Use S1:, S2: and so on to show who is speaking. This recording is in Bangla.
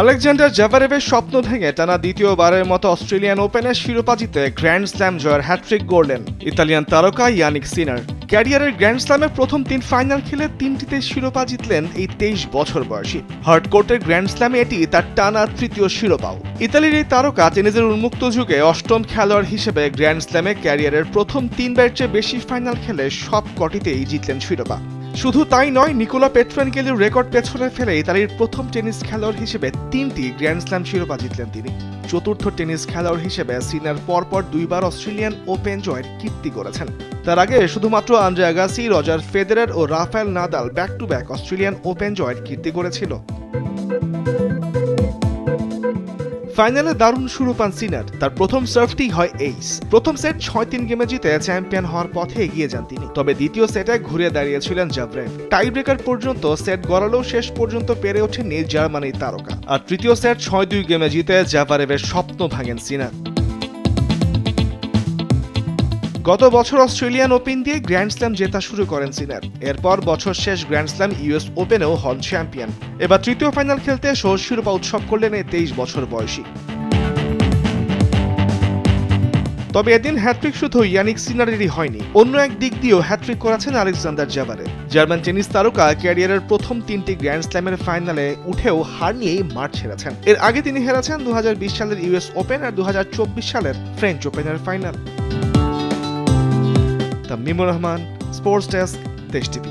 S1: আলেকজান্ডার জাভারেভের স্বপ্ন ভেঙে টানা দ্বিতীয়বারের মতো অস্ট্রেলিয়ান ওপেনের শিরোপা জিতে গ্র্যান্ড স্ল্যাম জয়ের হ্যাট্রিক গড়লেন ইতালিয়ান তারকা ইয়ানিক সিনার। ক্যারিয়ারের গ্র্যান্ড স্ল্যামের প্রথম 3 ফাইনাল খেলে 3টিতে শিরোপা জিতলেন এই 23 বছর বয়সী। হার্ডকোর্টের গ্র্যান্ড স্ল্যামে এটি তার টানা 3য় শিরোপাও। ইতালির এই তারকা টেনিসের উন্মুক্ত যুগে 8ম খেলোয়াড় হিসেবে গ্র্যান্ড স্ল্যামে ক্যারিয়ারের প্রথম 3বার চেয়ে বেশি ফাইনাল খেলে সব কটিতেই জিতলেন শিরোপা। শুধু তাই নয়, নিকোলা পেট্রেনকেলির রেকর্ড পেছনে ফেলে ইতালির প্রথম টেনিস খেলোয়াড় হিসেবে 3টি গ্র্যান্ড স্ল্যাম শিরোপা জিতলেন তিনি। চতুর্থ টেনিস খেলোয়াড় হিসেবে সিনার পরপর 2বার অস্ট্রেলিয়ান ওপেন জয়ের কীর্তি করেছেন। তার আগে শুধুমাত্র আন্দ্রে আগাসি, রজার ফেদেরার ও Rafael Nadal back to back Australian Open জয়ের কীর্তি করেছিল। ফাইনালে দারুণ শুরু পান সিনার। তার প্রথম সার্ভটি হয় এইস। প্রথম সেট 6-3 গেমে জিতে চ্যাম্পিয়ন হওয়ার পথে এগিয়ে যান তিনি। তবে দ্বিতীয় সেটে ঘুরে দাঁড়িয়েছিলেন জাভারেভ। টাই ব্রেকার পর্যন্ত সেট গড়ালেও শেষ পর্যন্ত পেরে ওঠেননি জার্মানির তারকা। আর তৃতীয় সেট 6-2 গেমে জিতে জাভারেভের স্বপ্ন ভাঙেন সিনার। গত বছর অস্ট্রেলিয়ান ওপেন দিয়ে গ্র্যান্ড স্ল্যাম জেতা শুরু করেন সিনার। এরপর বছর শেষ গ্র্যান্ড স্ল্যাম ইউএস ওপেনেও হন চ্যাম্পিয়ন। এবার তৃতীয় ফাইনাল খেলতে এসেও শিরোপা উৎসব করলেন এই 23 বছর বয়সী। তবে এদিন হ্যাট্রিক শুধু ইয়ানিক সিনারেরই হয়নি, অন্য এক দিক দিয়েও হ্যাট্রিক করেছেন আলেকজান্ডার জাভারেভ। জার্মান টেনিস তারকা ক্যারিয়ারের প্রথম 3টি গ্র্যান্ড স্ল্যামের ফাইনালে উঠেও হার নিয়েই মাঠ ছেড়েছেন। এর আগে তিনি হেরেছেন 2020 সালের ইউএস ওপেন আর 2024 সালের ফ্রেঞ্চ ওপেনের ফাইনাল। তামিমুর রহমান, স্পোর্টস ডেস্ক, দেশ টিভি।